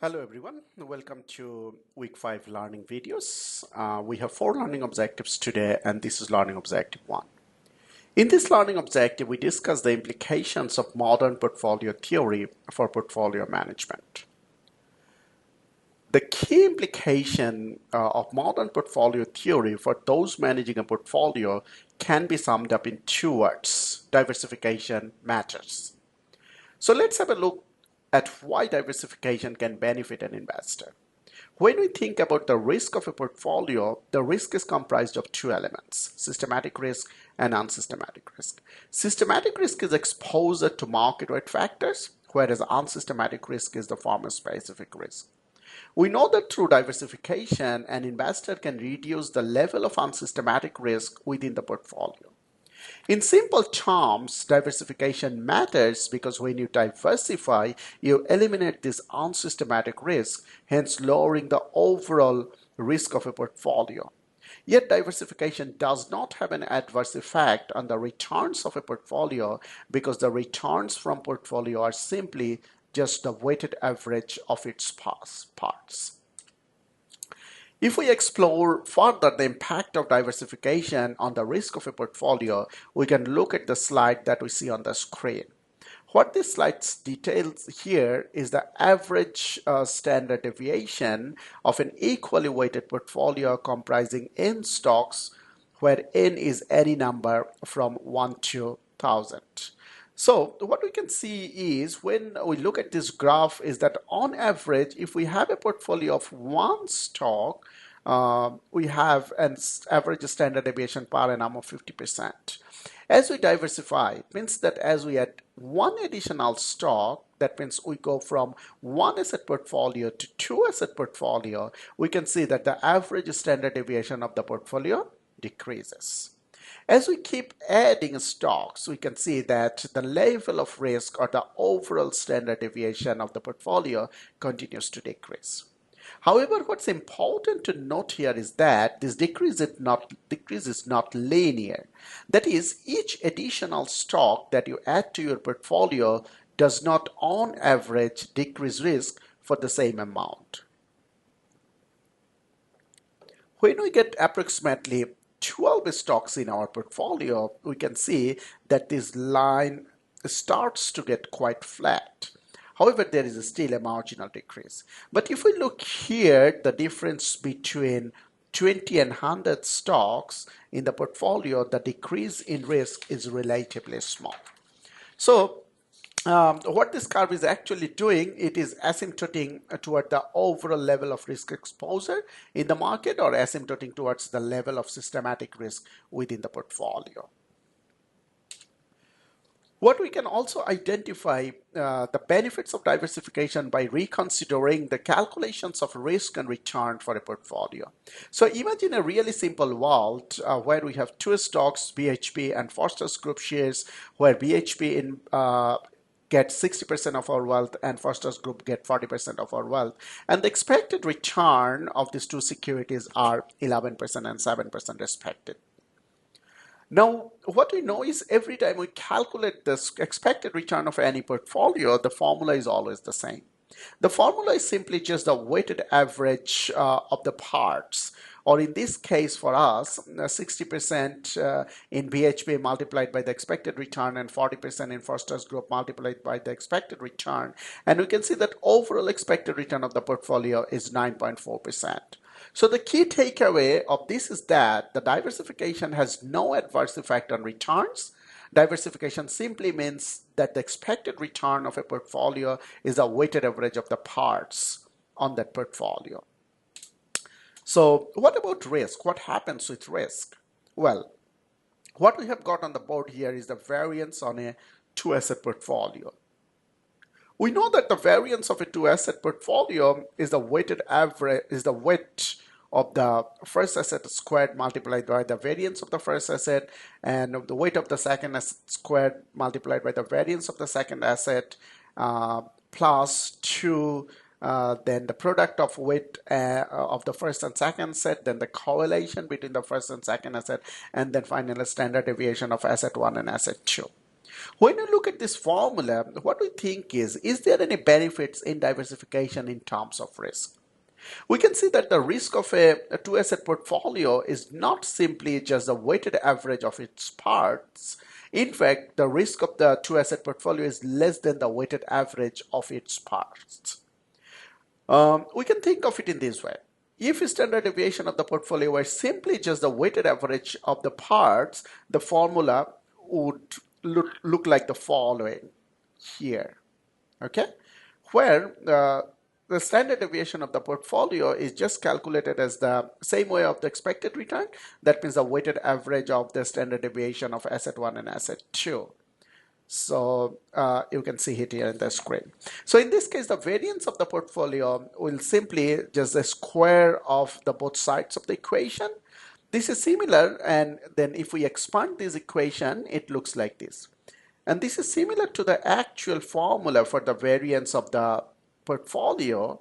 Hello everyone, welcome to week 5 learning videos. We have 4 learning objectives today and this is learning objective 1. In this learning objective, we discuss the implications of modern portfolio theory for portfolio management. The key implication of modern portfolio theory for those managing a portfolio can be summed up in 2 words: diversification matters. So let's have a look at why diversification can benefit an investor. When we think about the risk of a portfolio, the risk is comprised of 2 elements: systematic risk and unsystematic risk. Systematic risk is exposure to market-wide factors, whereas unsystematic risk is the firm-specific risk. We know that through diversification, an investor can reduce the level of unsystematic risk within the portfolio. In simple terms, diversification matters because when you diversify, you eliminate this unsystematic risk, hence lowering the overall risk of a portfolio. Yet diversification does not have an adverse effect on the returns of a portfolio because the returns from portfolio are simply just the weighted average of its parts. If we explore further the impact of diversification on the risk of a portfolio, we can look at the slide that we see on the screen. What this slide details here is the average standard deviation of an equally weighted portfolio comprising n stocks, where n is any number from 1 to 1000. So what we can see is when we look at this graph is that on average, if we have a portfolio of 1 stock, we have an average standard deviation per annum of 50%. As we diversify, it means that as we add 1 additional stock, that means we go from 1 asset portfolio to 2 asset portfolio, we can see that the average standard deviation of the portfolio decreases. As we keep adding stocks, we can see that the level of risk or the overall standard deviation of the portfolio continues to decrease. However, what's important to note here is that this decrease is not linear. That is, each additional stock that you add to your portfolio does not on average decrease risk for the same amount. When we get approximately 12 stocks in our portfolio, we can see that this line starts to get quite flat. However, there is still a marginal decrease. But if we look here, the difference between 20 and 100 stocks in the portfolio, the decrease in risk is relatively small. So what this curve is actually doing, it is asymptoting toward the overall level of risk exposure in the market or asymptoting towards the level of systematic risk within the portfolio. What we can also identify the benefits of diversification by reconsidering the calculations of risk and return for a portfolio. So imagine a really simple world where we have 2 stocks, BHP and Foster's Group shares, where BHP get 60% of our wealth and Foster's Group get 40% of our wealth. And the expected return of these 2 securities are 11% and 7% respectively. Now, what we know is every time we calculate this expected return of any portfolio, the formula is always the same. The formula is simply just the weighted average of the parts, or in this case for us, 60% in BHP multiplied by the expected return and 40% in Foster's Group multiplied by the expected return. And we can see that overall expected return of the portfolio is 9.4%. So the key takeaway of this is that the diversification has no adverse effect on returns. Diversification simply means that the expected return of a portfolio is a weighted average of the parts on that portfolio. So what about risk? What happens with risk? Well, what we have got on the board here is the variance on a 2-asset portfolio. We know that the variance of a 2-asset portfolio is the weighted average, is the weight of the first asset squared multiplied by the variance of the first asset, and the weight of the second asset squared multiplied by the variance of the second asset plus 2 then the product of weight of the first and second asset, then the correlation between the first and second asset, and then finally standard deviation of asset 1 and asset 2. When you look at this formula, what we think is there any benefits in diversification in terms of risk? We can see that the risk of a two-asset portfolio is not simply just the weighted average of its parts. In fact, the risk of the two-asset portfolio is less than the weighted average of its parts. We can think of it in this way. If standard deviation of the portfolio were simply just the weighted average of the parts, the formula would look like the following here, okay? Where the standard deviation of the portfolio is just calculated as the same way of the expected return. That means the weighted average of the standard deviation of asset 1 and asset 2. So you can see it here in the screen. So in this case, the variance of the portfolio will simply just the square of the both sides of the equation. This is similar, and then if we expand this equation, it looks like this. And this is similar to the actual formula for the variance of the portfolio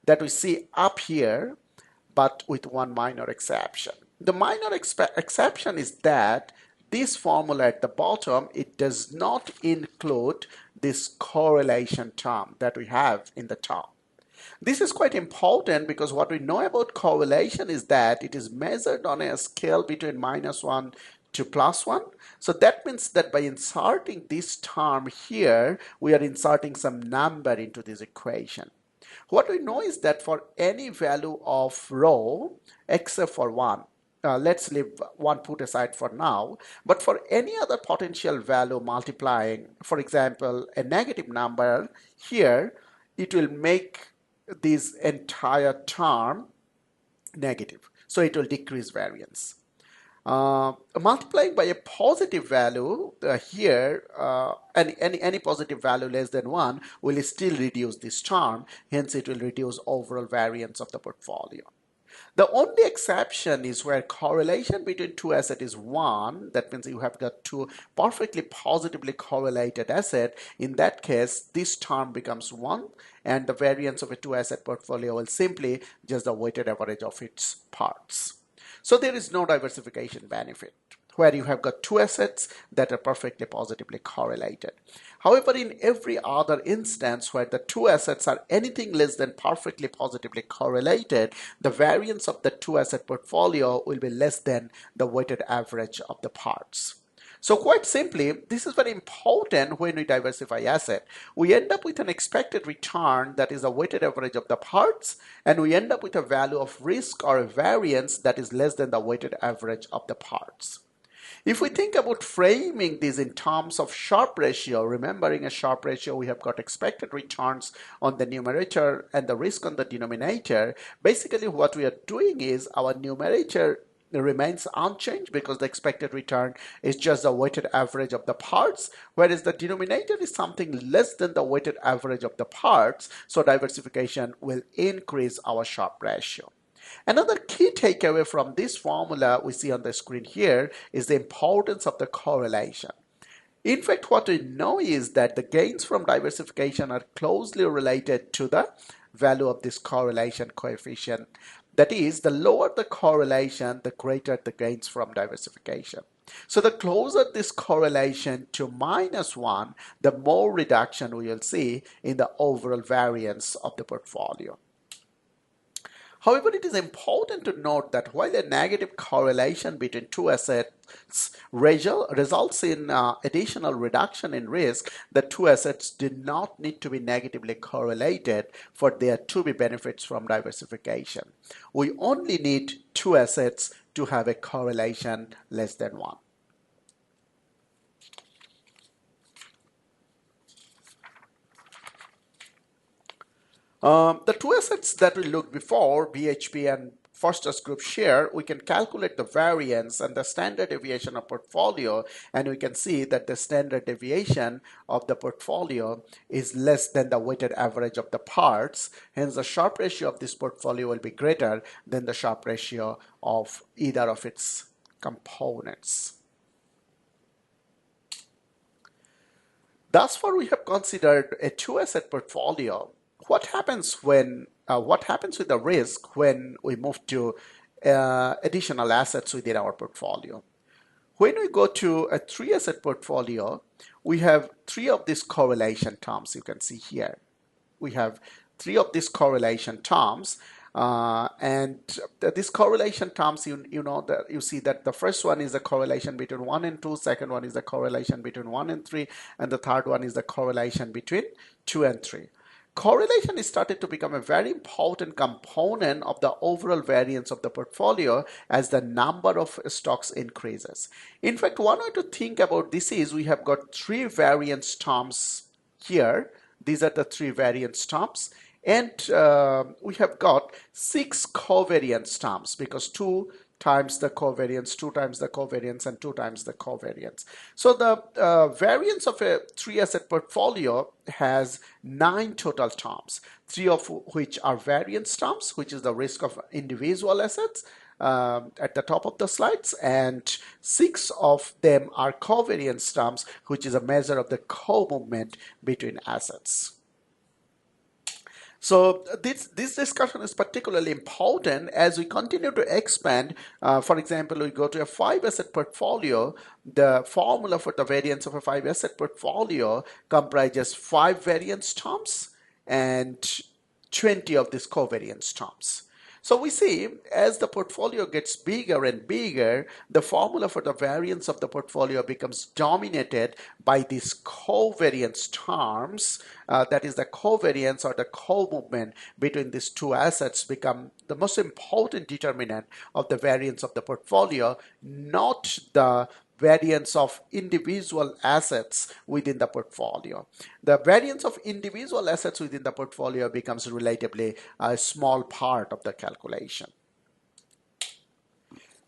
that we see up here, but with one minor exception. The minor exception is that this formula at the bottom, it does not include this correlation term that we have in the top. This is quite important because what we know about correlation is that it is measured on a scale between -1 to +1. So that means that by inserting this term here, we are inserting some number into this equation. What we know is that for any value of rho, except for 1, let's leave 1 put aside for now, but for any other potential value multiplying, for example, a negative number here, it will make this entire term negative. So it will decrease variance. Multiplying by a positive value here, any positive value less than 1 will still reduce this term, hence it will reduce overall variance of the portfolio. The only exception is where correlation between two assets is 1. That means you have got two perfectly positively correlated assets. In that case, this term becomes 1, and the variance of a two-asset portfolio will simply just the weighted average of its parts. So there is no diversification benefit where you have got two assets that are perfectly positively correlated. However, in every other instance where the two assets are anything less than perfectly positively correlated, the variance of the two asset portfolio will be less than the weighted average of the parts. So quite simply, this is very important when we diversify asset. We end up with an expected return that is a weighted average of the parts, and we end up with a value of risk or a variance that is less than the weighted average of the parts. If we think about framing this in terms of Sharpe ratio, remembering a Sharpe ratio, we have got expected returns on the numerator and the risk on the denominator. Basically, what we are doing is our numerator remains unchanged because the expected return is just the weighted average of the parts, whereas the denominator is something less than the weighted average of the parts. So diversification will increase our Sharpe ratio. Another key takeaway from this formula we see on the screen here is the importance of the correlation. In fact, what we know is that the gains from diversification are closely related to the value of this correlation coefficient. That is, the lower the correlation, the greater the gains from diversification. So the closer this correlation to -1, the more reduction we will see in the overall variance of the portfolio. However, it is important to note that while a negative correlation between two assets results in additional reduction in risk, the two assets do not need to be negatively correlated for there to be benefits from diversification. We only need two assets to have a correlation less than 1. The two assets that we looked before, BHP and Foster's group share, we can calculate the variance and the standard deviation of portfolio, and we can see that the standard deviation of the portfolio is less than the weighted average of the parts. Hence, the Sharpe ratio of this portfolio will be greater than the Sharpe ratio of either of its components. Thus far, we have considered a two-asset portfolio. What happens with the risk when we move to additional assets within our portfolio? When we go to a three-asset portfolio, we have three of these correlation terms. You can see here. We have three of these correlation terms. And these correlation terms, you know that you see that the first one is the correlation between 1 and 2, second one is the correlation between 1 and 3, and the third one is the correlation between 2 and 3. Correlation is started to become a very important component of the overall variance of the portfolio as the number of stocks increases. In fact, one way to think about this is we have got three variance terms here. These are the three variance terms. And we have got 6 covariance terms because 2 times the covariance, 2 times the covariance, and 2 times the covariance. So the variance of a 3-asset portfolio has 9 total terms, 3 of which are variance terms, which is the risk of individual assets at the top of the slides, and 6 of them are covariance terms, which is a measure of the co-movement between assets. So this discussion is particularly important as we continue to expand. For example, we go to a 5-asset portfolio. The formula for the variance of a 5-asset portfolio comprises 5 variance terms and 20 of these covariance terms. So we see as the portfolio gets bigger and bigger, the formula for the variance of the portfolio becomes dominated by these covariance terms. That is, the covariance or the co-movement between these two assets become the most important determinant of the variance of the portfolio, not the variance of individual assets within the portfolio. The variance of individual assets within the portfolio becomes relatively a small part of the calculation.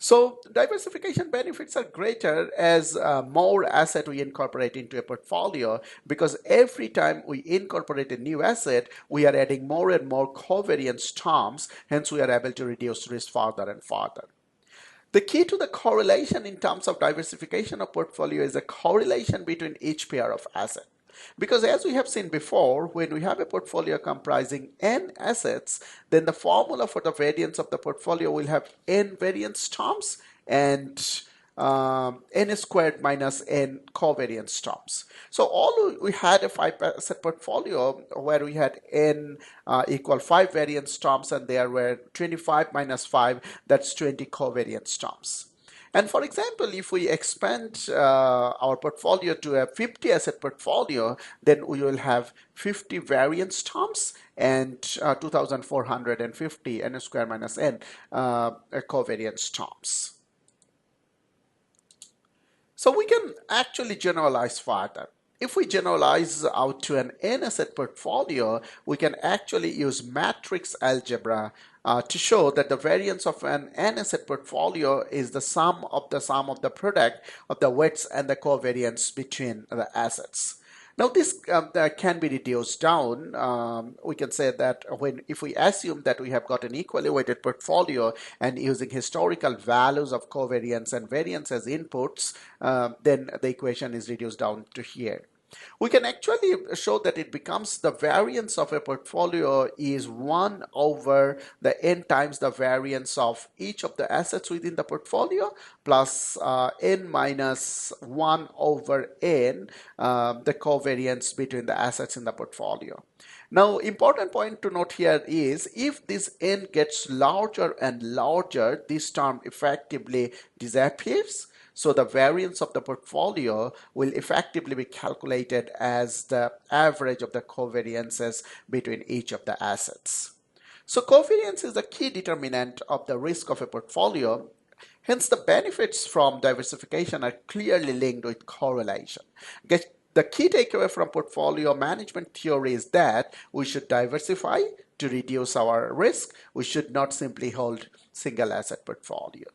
So diversification benefits are greater as more asset we incorporate into a portfolio, because every time we incorporate a new asset, we are adding more and more covariance terms, hence we are able to reduce risk further and further. The key to the correlation in terms of diversification of portfolio is a correlation between each pair of assets. Because as we have seen before, when we have a portfolio comprising n assets, then the formula for the variance of the portfolio will have n variance terms and n squared minus n covariance terms. So all we had a 5-asset portfolio where we had n equal 5 variance terms, and there were 25 minus 5, that's 20 covariance terms. And for example, if we expand our portfolio to a 50-asset portfolio, then we will have 50 variance terms and 2,450 n squared minus n covariance terms. So we can actually generalize further. If we generalize out to an n-asset portfolio, we can actually use matrix algebra to show that the variance of an n-asset portfolio is the sum of the product of the weights and the covariance between the assets. Now this can be reduced down. We can say that if we assume that we have got an equally weighted portfolio and using historical values of covariance and variance as inputs, then the equation is reduced down to here. We can actually show that it becomes the variance of a portfolio is 1 over the n times the variance of each of the assets within the portfolio plus n minus 1 over n, the covariance between the assets in the portfolio. Now, important point to note here is if this n gets larger and larger, this term effectively disappears. So the variance of the portfolio will effectively be calculated as the average of the covariances between each of the assets. So covariance is the key determinant of the risk of a portfolio. Hence, the benefits from diversification are clearly linked with correlation. The key takeaway from portfolio management theory is that we should diversify to reduce our risk. We should not simply hold single asset portfolio.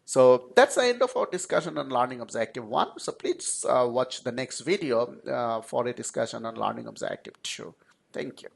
So that's the end of our discussion on Learning Objective 1. So please watch the next video for a discussion on Learning Objective 2. Thank you.